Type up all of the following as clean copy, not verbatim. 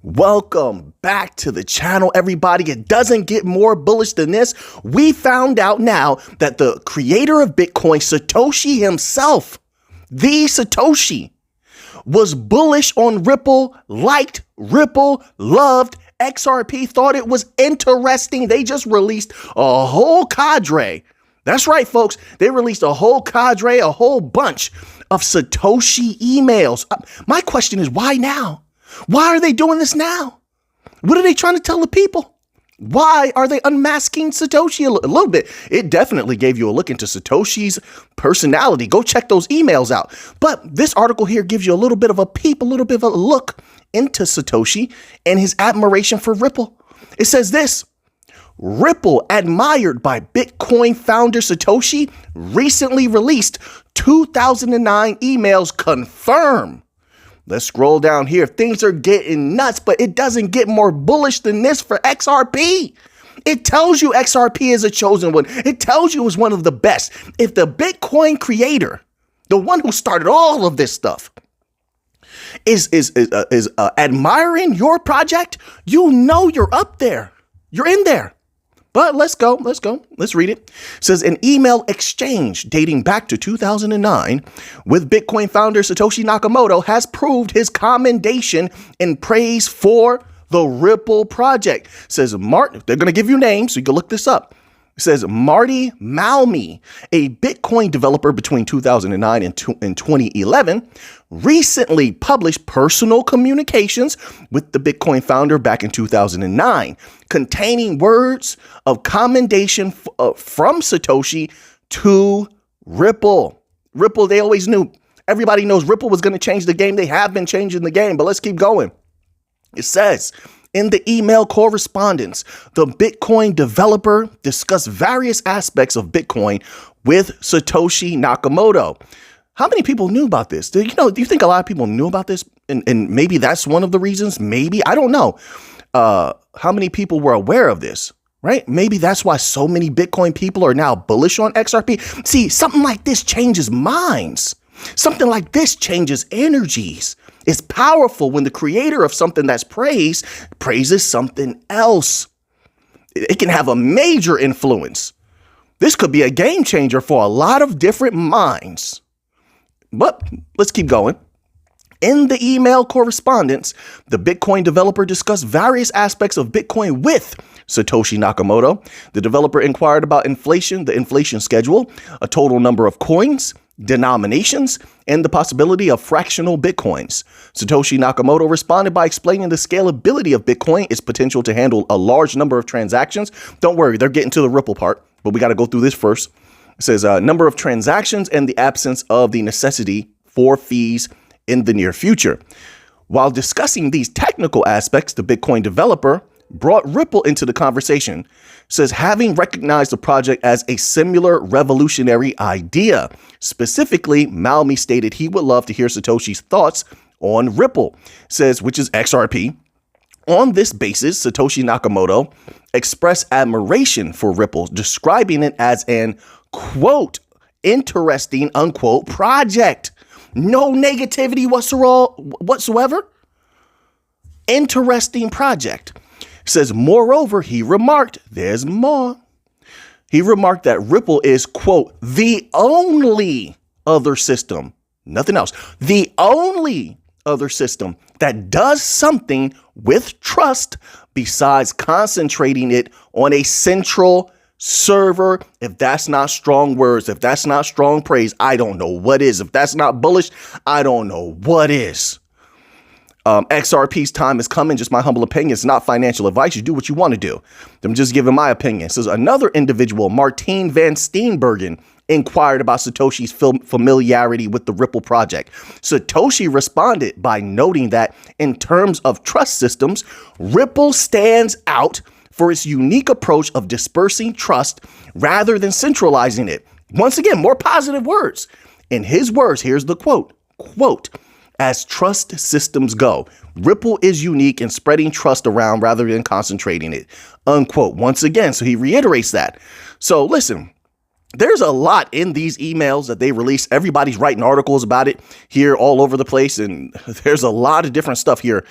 Welcome back to the channel, everybody. It doesn't get more bullish than this. We found out now that the creator of Bitcoin, Satoshi himself, the Satoshi, was bullish on Ripple, liked Ripple, loved XRP, thought it was interesting. They just released a whole cadre. That's right, folks. They released a whole cadre, a whole bunch of Satoshi emails. My question is, why now? Why are they doing this now? What are they trying to tell the people? Why are they unmasking Satoshi a little bit? It definitely gave you a look into Satoshi's personality. Go check those emails out. But this article here gives you a little bit of a peep, a little bit of a look into Satoshi and his admiration for Ripple. It says this: Ripple, admired by Bitcoin founder Satoshi, recently released 2009 emails confirm. Let's scroll down here. Things are getting nuts, but it doesn't get more bullish than this for XRP. It tells you XRP is a chosen one. It tells you it's one of the best. If the Bitcoin creator, the one who started all of this stuff, is admiring your project, you know you're up there. You're in there. But let's go. Let's read it. It says an email exchange dating back to 2009 with Bitcoin founder Satoshi Nakamoto has proved his commendation and praise for the Ripple project. It says Martin, they're going to give you names so you can look this up. It says Marty Malmi, a Bitcoin developer between 2009 and 2011, recently published personal communications with the Bitcoin founder back in 2009, containing words of commendation from Satoshi to Ripple. Ripple, they always knew. Everybody knows Ripple was going to change the game. They have been changing the game, but let's keep going. It says, in the email correspondence, the Bitcoin developer discussed various aspects of Bitcoin with Satoshi Nakamoto. How many people knew about this? Do you think a lot of people knew about this? And maybe that's one of the reasons. Maybe, I don't know how many people were aware of this, right? Maybe that's why so many Bitcoin people are now bullish on XRP. See, something like this changes minds. Something like this changes energies. It's powerful when the creator of something that's praised praises something else. It can have a major influence. This could be a game changer for a lot of different minds. But let's keep going. In the email correspondence, the Bitcoin developer discussed various aspects of Bitcoin with Satoshi Nakamoto. The developer inquired about inflation, the inflation schedule, a total number of coins, denominations, and the possibility of fractional Bitcoins. Satoshi Nakamoto responded by explaining the scalability of Bitcoin, its potential to handle a large number of transactions. Don't worry, they're getting to the Ripple part, but we got to go through this first. It says number of transactions and the absence of the necessity for fees in the near future. While discussing these technical aspects, the Bitcoin developer brought Ripple into the conversation. It says having recognized the project as a similar revolutionary idea. Specifically, Malmi stated he would love to hear Satoshi's thoughts on Ripple. It says, which is XRP. On this basis, Satoshi Nakamoto expressed admiration for Ripple, describing it as an, quote, interesting, unquote, project. No negativity whatsoever. Interesting project. Says, moreover, he remarked, there's more. He remarked that Ripple is, quote, the only other system, nothing else, the only other system that does something with trust besides concentrating it on a central server. If that's not strong words, if that's not strong praise, I don't know what is. If that's not bullish, I don't know what is. XRP's time is coming. Just my humble opinion. It's not financial advice. You do what you want to do. I'm just giving my opinion. Says another individual, Martine van Steenbergen, inquired about Satoshi's familiarity with the Ripple project. Satoshi responded by noting that in terms of trust systems, Ripple stands out for its unique approach of dispersing trust rather than centralizing it. Once again, more positive words. In his words, here's the quote, as trust systems go, Ripple is unique in spreading trust around rather than concentrating it, unquote. Once again, so he reiterates that. So listen, there's a lot in these emails that they release. Everybody's writing articles about it here all over the place. And there's a lot of different stuff here.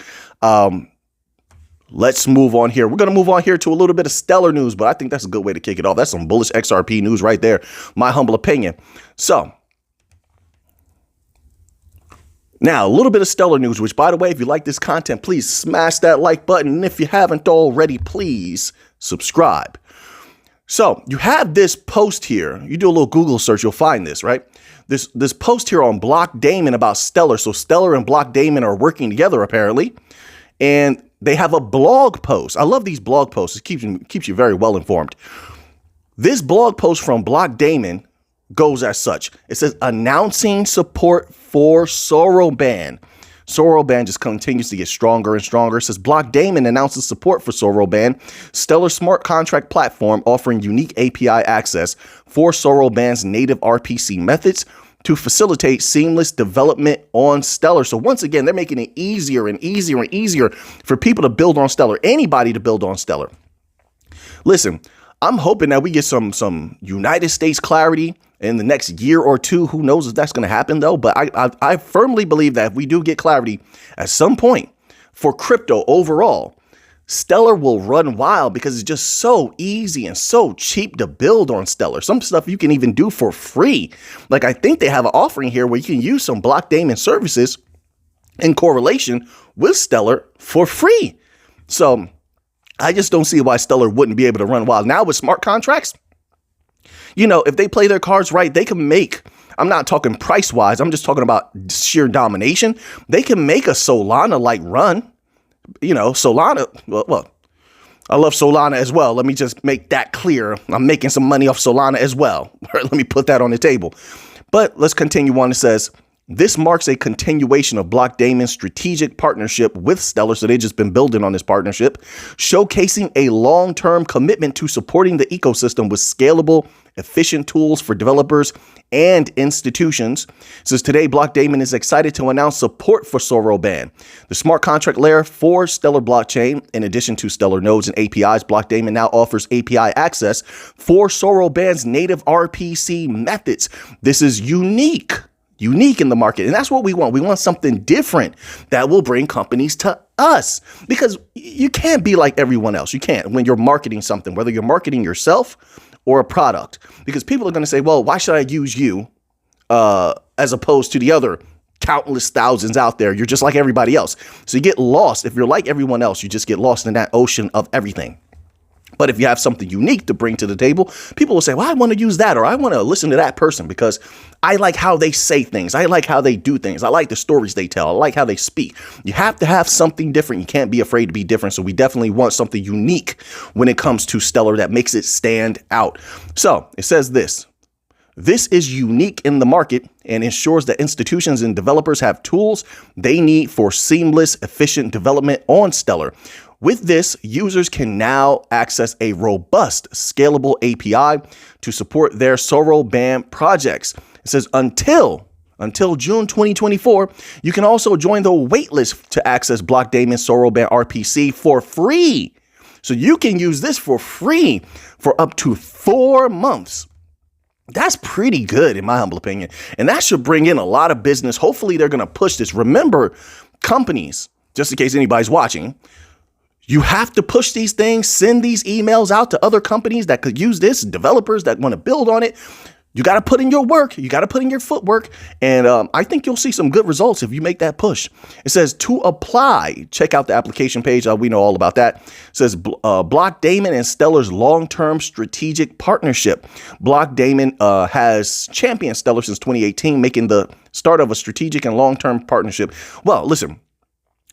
let's move on here. We're going to move on here to a little bit of Stellar news, but I think that's a good way to kick it off. That's some bullish XRP news right there. My humble opinion. So now, a little bit of Stellar news, which, by the way, if you like this content, please smash that like button. And if you haven't already, please subscribe. So you have this post here. You do a little Google search, you'll find this, right? This post here on Blockdaemon about Stellar. So Stellar and Blockdaemon are working together, apparently. And they have a blog post. I love these blog posts. It keeps you very well informed. This blog post from Blockdaemon goes as such. It says, announcing support for Soroban. Soroban just continues to get stronger and stronger. It says, Blockdaemon announces support for Soroban, Stellar smart contract platform offering unique API access for Soroban's native RPC methods to facilitate seamless development on Stellar. So once again, they're making it easier and easier and easier for people to build on Stellar, anybody to build on Stellar. Listen, I'm hoping that we get some United States clarity in the next year or two. Who knows if that's going to happen, though? But I firmly believe that if we do get clarity at some point for crypto overall, Stellar will run wild because it's just so easy and so cheap to build on Stellar. Some stuff you can even do for free. Like, I think they have an offering here where you can use some Blockdaemon services in correlation with Stellar for free. So I just don't see why Stellar wouldn't be able to run wild. Now with smart contracts, you know, if they play their cards right, they can make, I'm not talking price wise, I'm just talking about sheer domination. They can make a Solana-like run. You know, Solana, well, I love Solana as well. Let me just make that clear. I'm making some money off Solana as well. Let me put that on the table. But let's continue on. It says, this marks a continuation of Blockdaemon's strategic partnership with Stellar. So they've just been building on this partnership, showcasing a long-term commitment to supporting the ecosystem with scalable, efficient tools for developers and institutions. It says today, Blockdaemon is excited to announce support for Soroban, the smart contract layer for Stellar blockchain. In addition to Stellar nodes and APIs, Blockdaemon now offers API access for Soroban's native RPC methods. This is unique in the market. And that's what we want. We want something different that will bring companies to us, because you can't be like everyone else. You can't when you're marketing something, whether you're marketing yourself or a product, because people are going to say, well, why should I use you as opposed to the other countless thousands out there? You're just like everybody else. So you get lost. If you're like everyone else, you just get lost in that ocean of everything. But if you have something unique to bring to the table, people will say, well, I want to use that, or I want to listen to that person because I like how they say things. I like how they do things. I like the stories they tell. I like how they speak. You have to have something different. You can't be afraid to be different. So we definitely want something unique when it comes to Stellar that makes it stand out. So it says this. This is unique in the market and ensures that institutions and developers have tools they need for seamless, efficient development on Stellar. With this, users can now access a robust, scalable API to support their Soroban projects. It says until June 2024, you can also join the waitlist to access Blockdaemon Soroban RPC for free. So you can use this for free for up to 4 months. That's pretty good, in my humble opinion. And that should bring in a lot of business. Hopefully, they're going to push this. Remember, companies, just in case anybody's watching, you have to push these things, send these emails out to other companies that could use this, developers that want to build on it. You got to put in your work. You got to put in your footwork. And I think you'll see some good results if you make that push. It says to apply, check out the application page. We know all about that. It says Blockdaemon and Stellar's long-term strategic partnership. Blockdaemon has championed Stellar since 2018, making the start of a strategic and long-term partnership. Well, listen.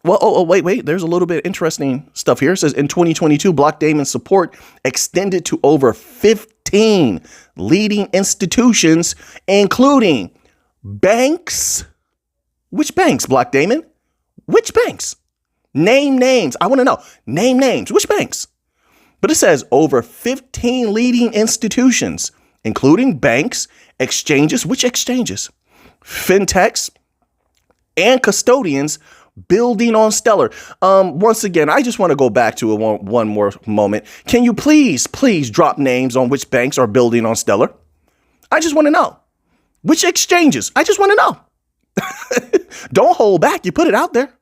Well, wait. There's a little bit of interesting stuff here. It says in 2022, Blockdaemon support extended to over 15 leading institutions, including banks. Which banks, Blockdaemon? Which banks? Name names. I want to know. Name names. Which banks? But it says over 15 leading institutions, including banks, exchanges. Which exchanges? Fintechs and custodians building on Stellar. Once again, I just want to go back to it one more moment. Can you please drop names on which banks are building on Stellar? I just want to know. Which exchanges? I just want to know. Don't hold back. You put it out there.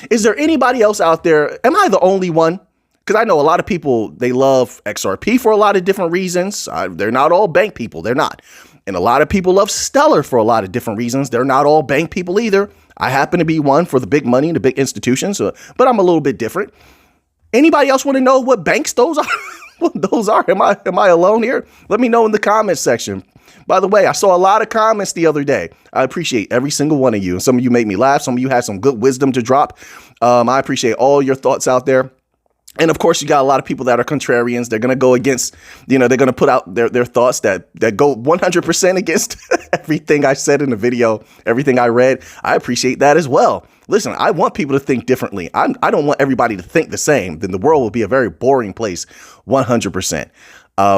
Is there anybody else out there? Am I the only one? Because I know a lot of people, they love XRP for a lot of different reasons. They're not all bank people. They're not. And a lot of people love Stellar for a lot of different reasons. They're not all bank people either. I happen to be one for the big money and the big institutions, but I'm a little bit different. Anybody else want to know what banks those are? What those are? Am I alone here? Let me know in the comments section. By the way, I saw a lot of comments the other day. I appreciate every single one of you. Some of you made me laugh. Some of you had some good wisdom to drop. I appreciate all your thoughts out there. And of course, you got a lot of people that are contrarians. They're going to go against, they're going to put out their thoughts that go 100% against everything I said in the video, everything I read. I appreciate that as well. Listen, I want people to think differently. I don't want everybody to think the same. Then the world will be a very boring place, 100%.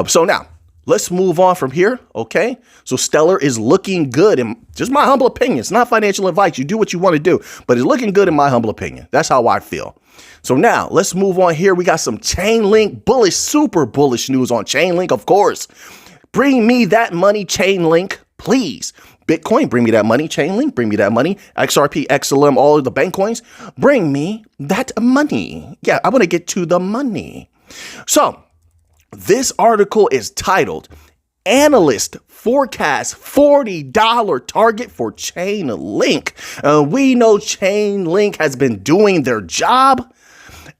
So now let's move on from here. OK, so Stellar is looking good. And just my humble opinion. It's not financial advice. You do what you want to do, but it's looking good in my humble opinion. That's how I feel. So now let's move on here. We got some Chainlink bullish, super bullish news on Chainlink, of course. Bring me that money, Chainlink, please. Bitcoin, bring me that money. Chainlink, bring me that money. XRP, XLM, all of the bank coins, bring me that money. Yeah, I want to get to the money. So this article is titled, Analyst Forecast $40 Target for Chainlink. We know Chainlink has been doing their job.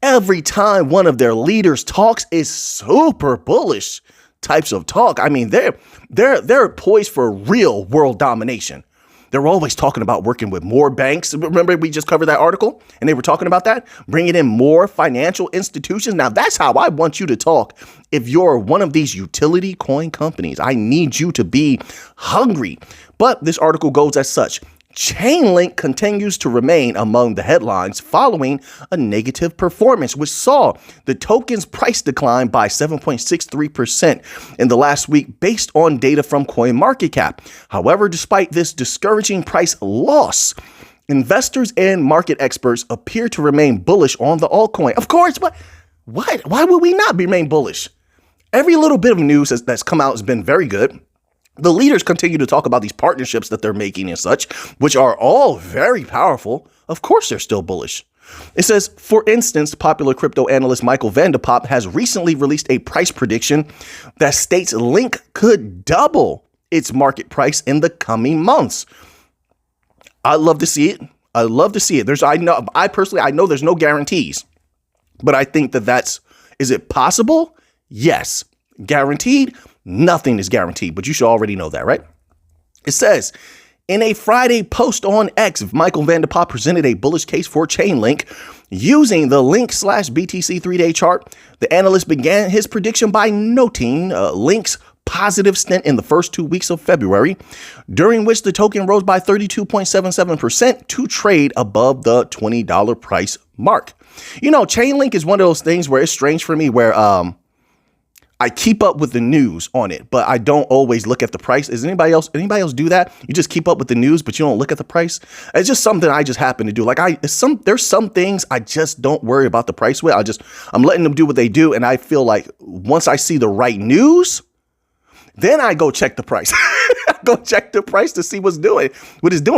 Every time one of their leaders talks is super bullish types of talk. I mean, they're poised for real world domination. They're always talking about working with more banks. Remember, we just covered that article and they were talking about that, bringing in more financial institutions. Now, that's how I want you to talk. If you're one of these utility coin companies, I need you to be hungry. But this article goes as such. Chainlink continues to remain among the headlines following a negative performance, which saw the token's price decline by 7.63% in the last week based on data from CoinMarketCap. However, despite this discouraging price loss, investors and market experts appear to remain bullish on the altcoin. Of course, but why would we not remain bullish? Every little bit of news that's come out has been very good. The leaders continue to talk about these partnerships that they're making and such, which are all very powerful. Of course, they're still bullish. It says, for instance, popular crypto analyst Michael Vanderpop has recently released a price prediction that states Link could double its market price in the coming months. I love to see it. I love to see it. I personally know there's no guarantees, but I think is it possible? Yes. Guaranteed? Nothing is guaranteed, but you should already know that, right? It says, in a Friday post on X, Michael Vanderpop presented a bullish case for Chainlink. Using the Link/BTC 3-day chart, the analyst began his prediction by noting Link's positive stint in the first 2 weeks of February, during which the token rose by 32.77% to trade above the $20 price mark. You know, Chainlink is one of those things where it's strange for me where I keep up with the news on it, but I don't always look at the price. Is anybody else do that? You just keep up with the news, but you don't look at the price. It's just something I just happen to do. Like there's some things I just don't worry about the price with. I'm letting them do what they do. And I feel like once I see the right news, then I go check the price. Go check the price to see what it's doing.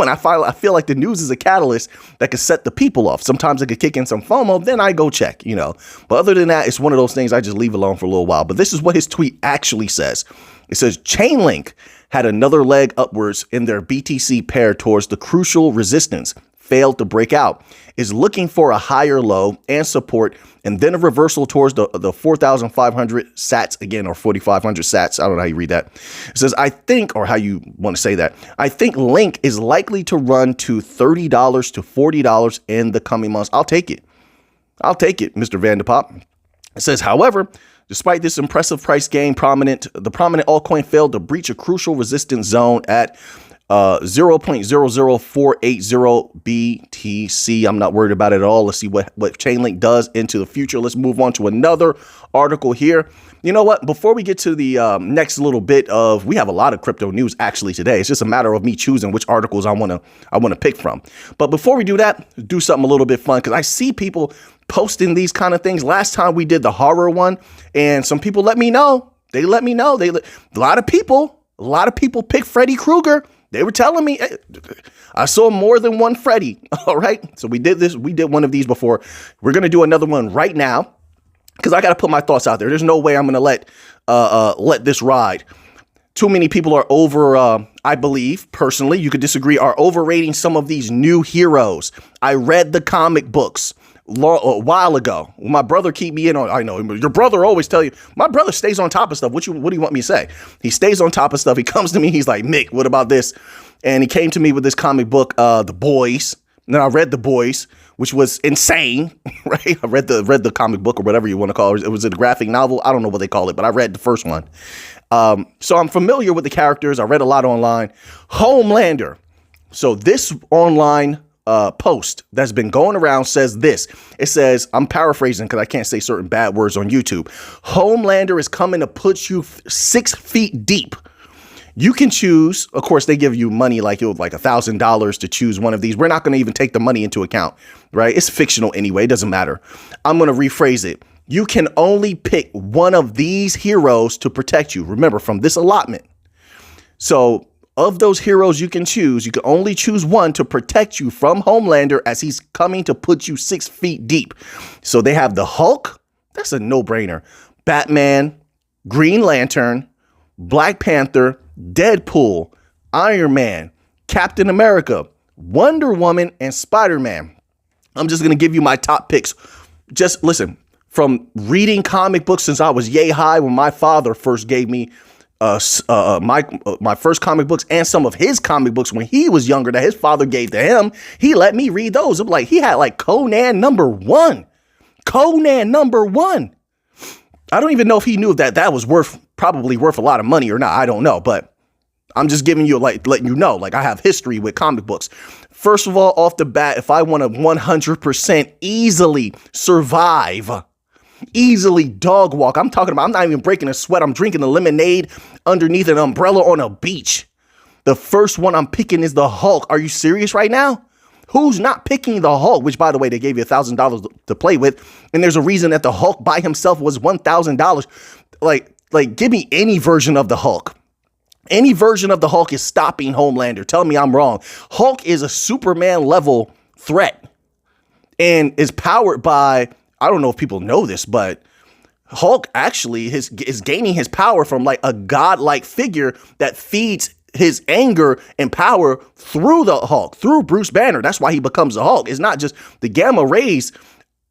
I feel like the news is a catalyst that could set the people off. Sometimes it could kick in some FOMO. Then I go check, But other than that, it's one of those things I just leave alone for a little while. But this is what his tweet actually says. It says Chainlink had another leg upwards in their BTC pair towards the crucial resistance, failed to break out, is looking for a higher low and support, and then a reversal towards the 4,500 sats again, or 4,500 sats. I don't know how you read that. It says, I think, or how you want to say that, I think Link is likely to run to $30 to $40 in the coming months. I'll take it. Mr. Vanderpop. It says, however, despite this impressive price gain, the prominent altcoin failed to breach a crucial resistance zone at 0.00480 BTC. I'm not worried about it at all. Let's see what Chainlink does into the future. Let's move on to another article here. You know what? Before we get to the next little bit we have a lot of crypto news actually today. It's just a matter of me choosing which articles I want to pick from. But before we do that, do something a little bit fun, because I see people posting these kind of things. Last time we did the horror one, and some people let me know. A lot of people pick Freddy Krueger. They were telling me, I saw more than one Freddy. All right. So we did this. We did one of these before. We're going to do another one right now because I got to put my thoughts out there. There's no way I'm going to let this ride. Too many people are I believe, personally, you could disagree, are overrating some of these new heroes. I read the comic books a while ago. My brother keep me in on, I know, your brother always tell you, my brother stays on top of stuff. What do you want me to say? He stays on top of stuff. He comes to me, he's like, Mick, what about this? And he came to me with this comic book, The Boys. And then I read The Boys, which was insane, right? I read the comic book or whatever you want to call it. It was a graphic novel. I don't know what they call it, but I read the first one. So I'm familiar with the characters. I read a lot online. Homelander. So this online post that's been going around says this. It says, I'm paraphrasing because I can't say certain bad words on YouTube. Homelander is coming to put you 6 feet deep. You can choose. Of course, they give you money like $1,000 to choose one of these. We're not going to even take the money into account, right? It's fictional anyway. It doesn't matter. I'm going to rephrase it. You can only pick one of these heroes to protect you. Remember, from this allotment. So of those heroes you can choose, you can only choose one to protect you from Homelander as he's coming to put you 6 feet deep. So they have the Hulk. That's a no-brainer. Batman, Green Lantern, Black Panther, Deadpool, Iron Man, Captain America, Wonder Woman, and Spider-Man. I'm just going to give you my top picks. Just listen, from reading comic books since I was yay high when my father first gave me my first comic books and some of his comic books when he was younger that his father gave to him. He let me read those. I'm like, he had like Conan #1. Conan #1. I don't even know if he knew that was probably worth a lot of money or not. I don't know, but I'm just giving you letting you know, I have history with comic books. First of all, off the bat, if I want to 100% easily survive, easily dog walk, I'm not even breaking a sweat. I'm drinking a lemonade underneath an umbrella on a beach. The first one I'm picking is the Hulk. Are you serious right now? Who's not picking the Hulk? Which, by the way, they gave you $1,000 to play with. And there's a reason that the Hulk by himself was $1,000. Like, give me any version of the Hulk. Any version of the Hulk is stopping Homelander. Tell me I'm wrong. Hulk is a Superman level threat and is powered by, I don't know if people know this, but Hulk actually is gaining his power from like a godlike figure that feeds his anger and power through the Hulk, through Bruce Banner. That's why he becomes the Hulk. It's not just the gamma rays.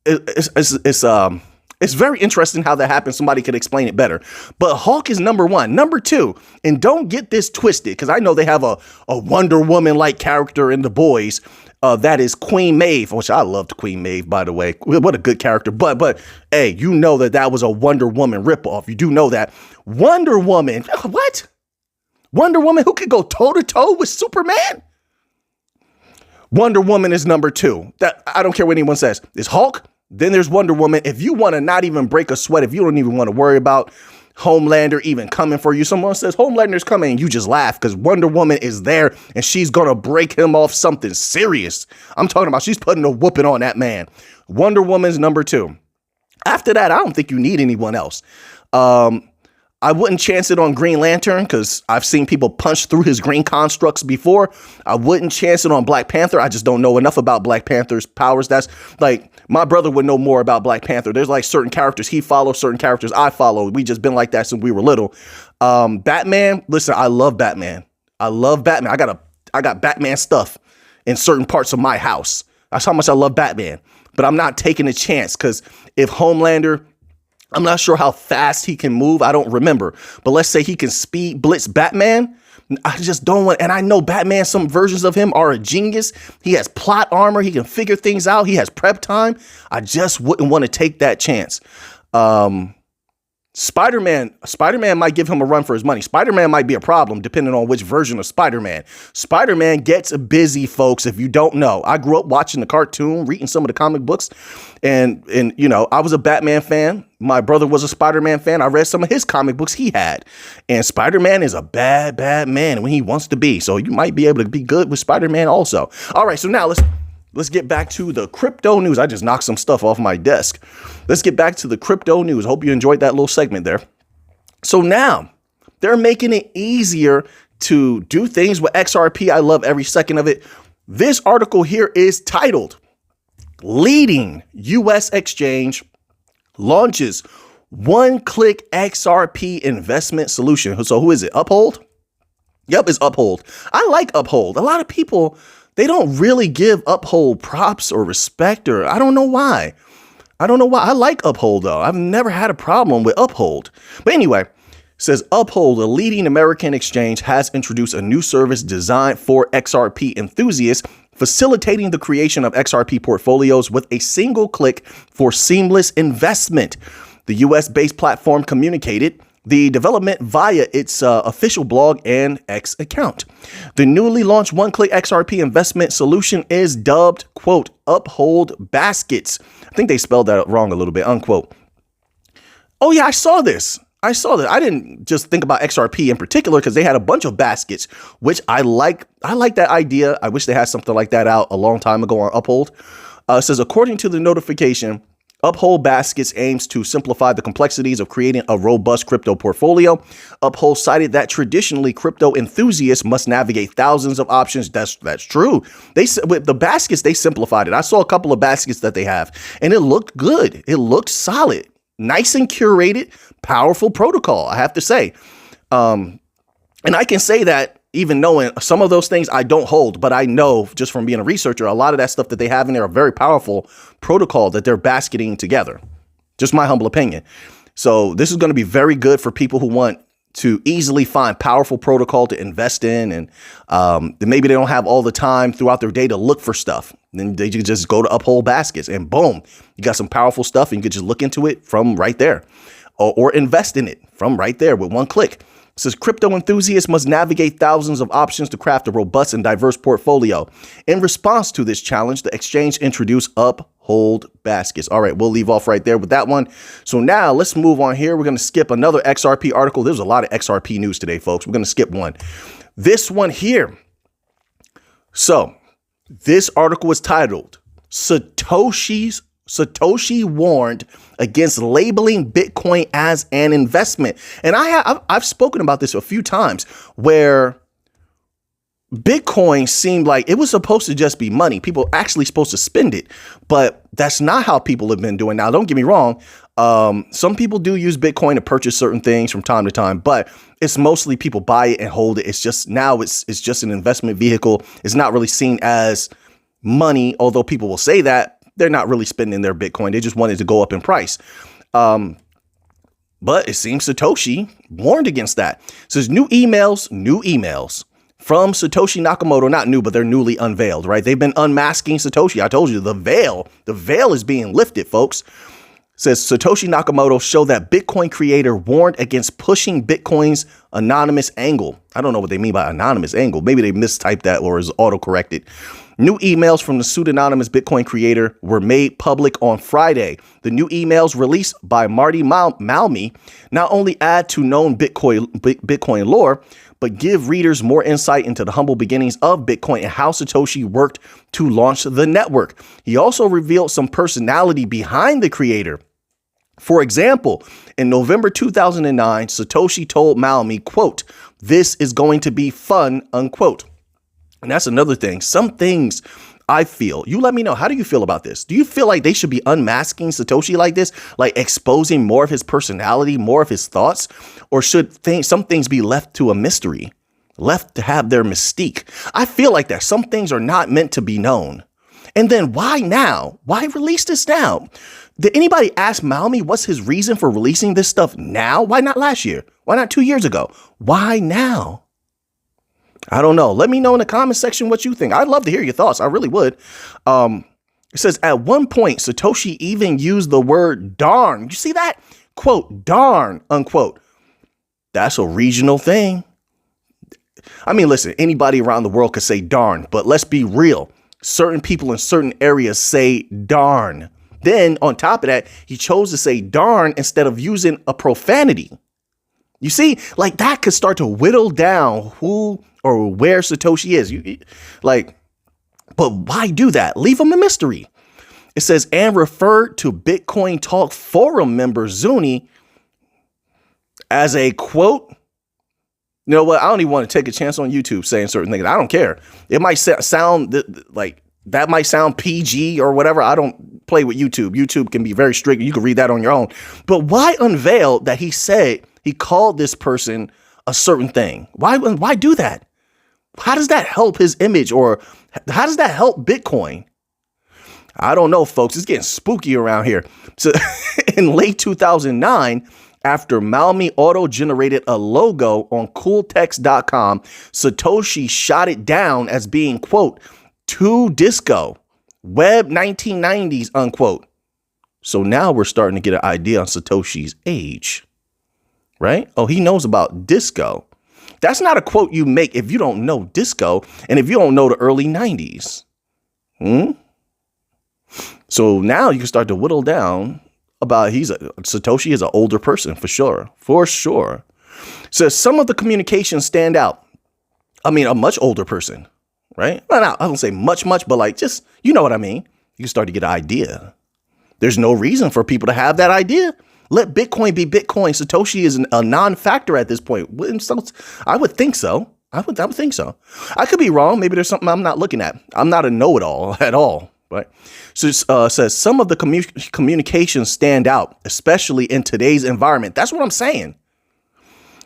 It's very interesting how that happens. Somebody could explain it better. But Hulk is #1. #2, and don't get this twisted, because I know they have a Wonder Woman-like character in The Boys. That is Queen Maeve, which I loved Queen Maeve, by the way. What a good character. But hey, you know that was a Wonder Woman ripoff. You do know that. Wonder Woman, what? Wonder Woman who could go toe-to-toe with Superman? Wonder Woman is #2. That I don't care what anyone says. It's Hulk. Then there's Wonder Woman. If you want to not even break a sweat, if you don't even want to worry about Homelander even coming for you, someone says Homelander's coming, and you just laugh because Wonder Woman is there and she's going to break him off something serious. I'm talking about she's putting a whooping on that man. Wonder Woman's #2. After that, I don't think you need anyone else. I wouldn't chance it on Green Lantern because I've seen people punch through his green constructs before. I wouldn't chance it on Black Panther. I just don't know enough about Black Panther's powers. That's like, my brother would know more about Black Panther. There's like certain characters he follows, certain characters I follow. We just been like that since we were little. Batman, listen, I love Batman. I love Batman. I got Batman stuff in certain parts of my house. That's how much I love Batman. But I'm not taking a chance because if Homelander, I'm not sure how fast he can move. I don't remember. But let's say he can speed blitz Batman. I just don't want, and I know Batman, some versions of him are a genius. He has plot armor. He can figure things out. He has prep time. I just wouldn't want to take that chance. Spider-Man might give him a run for his money. Spider-Man might be a problem depending on which version of Spider-Man. Spider-Man gets busy, folks, if you don't know. I grew up watching the cartoon, reading some of the comic books, and you know, I was a Batman fan. My brother was a Spider-Man fan. I read some of his comic books he had. And Spider-Man is a bad man when he wants to be. So you might be able to be good with Spider-Man also. All right, so now let's get back to the crypto news. I just knocked some stuff off my desk. Let's get back to the crypto news. Hope you enjoyed that little segment there. So now they're making it easier to do things with XRP. I love every second of it. This article here is titled, Leading U.S. Exchange Launches One-Click XRP Investment Solution. So who is it? Uphold? Yep, it's Uphold. I like Uphold. A lot of people, they don't really give Uphold props or respect, or I don't know why. I like Uphold, though. I've never had a problem with Uphold. But anyway, says Uphold, a leading American exchange, has introduced a new service designed for XRP enthusiasts, facilitating the creation of XRP portfolios with a single click for seamless investment. The US-based platform communicated the development via its official blog and X account. The newly launched one-click XRP investment solution is dubbed, quote, Uphold Baskets. I think they spelled that wrong a little bit, unquote. Oh yeah, I saw this. I didn't just think about XRP in particular because they had a bunch of baskets, which I like. I like that idea. I wish they had something like that out a long time ago on Uphold. It says, according to the notification, Uphold Baskets aims to simplify the complexities of creating a robust crypto portfolio. Uphold cited that traditionally crypto enthusiasts must navigate thousands of options. That's true. With the baskets, they simplified it. I saw a couple of baskets that they have, and it looked good. It looked solid. Nice and curated, powerful protocol, I have to say. And I can say that even knowing some of those things I don't hold, but I know just from being a researcher, a lot of that stuff that they have in there are very powerful protocol that they're basketing together. Just my humble opinion. So this is going to be very good for people who want to easily find powerful protocol to invest in. And maybe they don't have all the time throughout their day to look for stuff. Then they just go to Uphold Baskets and boom, you got some powerful stuff and you can just look into it from right there or invest in it from right there with one click. It says crypto enthusiasts must navigate thousands of options to craft a robust and diverse portfolio. In response to this challenge, the exchange introduced Uphold Baskets. All right, we'll leave off right there with that one. So now let's move on here. We're going to skip another XRP article. There's a lot of XRP news today, folks. We're going to skip one. This one here. So this article is titled Satoshi warned against labeling Bitcoin as an investment. And I've spoken about this a few times where Bitcoin seemed like it was supposed to just be money. People actually supposed to spend it, but that's not how people have been doing. Now, don't get me wrong. Some people do use Bitcoin to purchase certain things from time to time, but it's mostly people buy it and hold it. It's just now it's just an investment vehicle. It's not really seen as money, although people will say that. They're not really spending their Bitcoin. They just wanted to go up in price. But it seems Satoshi warned against that. It says new emails from Satoshi Nakamoto, not new, but they're newly unveiled, right? They've been unmasking Satoshi. I told you the veil is being lifted, folks. It says Satoshi Nakamoto showed that Bitcoin creator warned against pushing Bitcoin's anonymous angle. I don't know what they mean by anonymous angle. Maybe they mistyped that or is auto-corrected. New emails from the pseudonymous Bitcoin creator were made public on Friday. The new emails released by Marty Malmi not only add to known Bitcoin lore, but give readers more insight into the humble beginnings of Bitcoin and how Satoshi worked to launch the network. He also revealed some personality behind the creator. For example, in November 2009, Satoshi told Malmi, quote, "This is going to be fun," unquote. And that's another thing. Some things I feel, you let me know. How do you feel about this? Do you feel like they should be unmasking Satoshi like this, like exposing more of his personality, more of his thoughts? Or should some things be left to a mystery, left to have their mystique? I feel like that some things are not meant to be known. And then why now? Why release this now? Did anybody ask Malmi what's his reason for releasing this stuff now? Why not last year? Why not 2 years ago? Why now? I don't know. Let me know in the comment section what you think. I'd love to hear your thoughts. I really would. It says at one point, Satoshi even used the word darn. You see that? Quote, darn, unquote. That's a regional thing. I mean, listen, anybody around the world could say darn, but let's be real. Certain people in certain areas say darn. Then on top of that, he chose to say darn instead of using a profanity. You see, like that could start to whittle down who or where Satoshi is. But why do that? Leave him a mystery. It says, and referred to Bitcoin Talk forum member Zuni as a, quote, You know what? I don't even want to take a chance on YouTube saying certain things. I don't care. It might sound like that might sound PG or whatever. I don't play with YouTube. YouTube can be very strict. You can read that on your own. But why unveil that he said he called this person a certain thing? Why do that? How does that help his image, or how does that help Bitcoin? I don't know, folks. It's getting spooky around here. So in late 2009, after Malmi auto-generated a logo on cooltext.com, Satoshi shot it down as being, quote, too disco, web 1990s, unquote. So now we're starting to get an idea on Satoshi's age, right? Oh, he knows about disco. That's not a quote you make if you don't know disco and if you don't know the early 90s. So now you can start to whittle down about Satoshi is an older person for sure. For sure. So some of the communications stand out. I mean, a much older person, right? Well, I don't say much, but like just, you know what I mean? You start to get an idea. There's no reason for people to have that idea. Let Bitcoin be Bitcoin. Satoshi is a non-factor at this point. I would think so. I would think so. I could be wrong. Maybe there's something I'm not looking at. I'm not a know-it-all at all. Right. So it says some of the communications stand out, especially in today's environment. That's what I'm saying.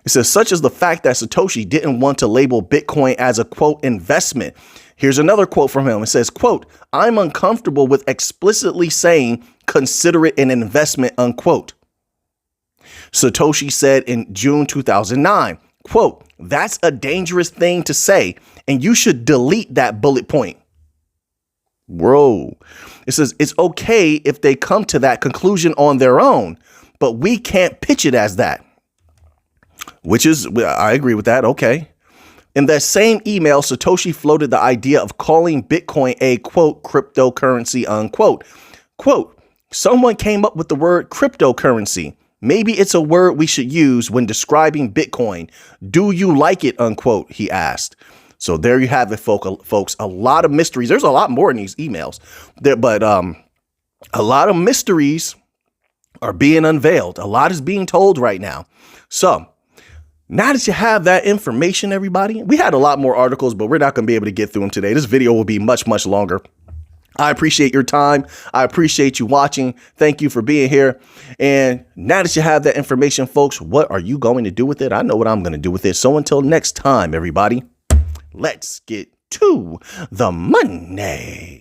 It says, such as the fact that Satoshi didn't want to label Bitcoin as a, quote, investment. Here's another quote from him. It says, quote, I'm uncomfortable with explicitly saying consider it an investment, unquote. Satoshi said in June 2009, quote, that's a dangerous thing to say, and you should delete that bullet point. Whoa. It says it's okay if they come to that conclusion on their own, but we can't pitch it as that. Which is, I agree with that. Okay. In that same email, Satoshi floated the idea of calling Bitcoin a, quote, cryptocurrency, unquote. Quote, someone came up with the word cryptocurrency. Maybe it's a word we should use when describing Bitcoin. Do you like it, unquote, he asked. So there you have it, folks. A lot of mysteries. There's a lot more in these emails, but a lot of mysteries are being unveiled. A lot is being told right now. So now that you have that information, everybody, we had a lot more articles, but we're not going to be able to get through them today. This video will be much, much longer. I appreciate your time. I appreciate you watching. Thank you for being here. And now that you have that information, folks, what are you going to do with it? I know what I'm going to do with it. So until next time, everybody, let's get to the money.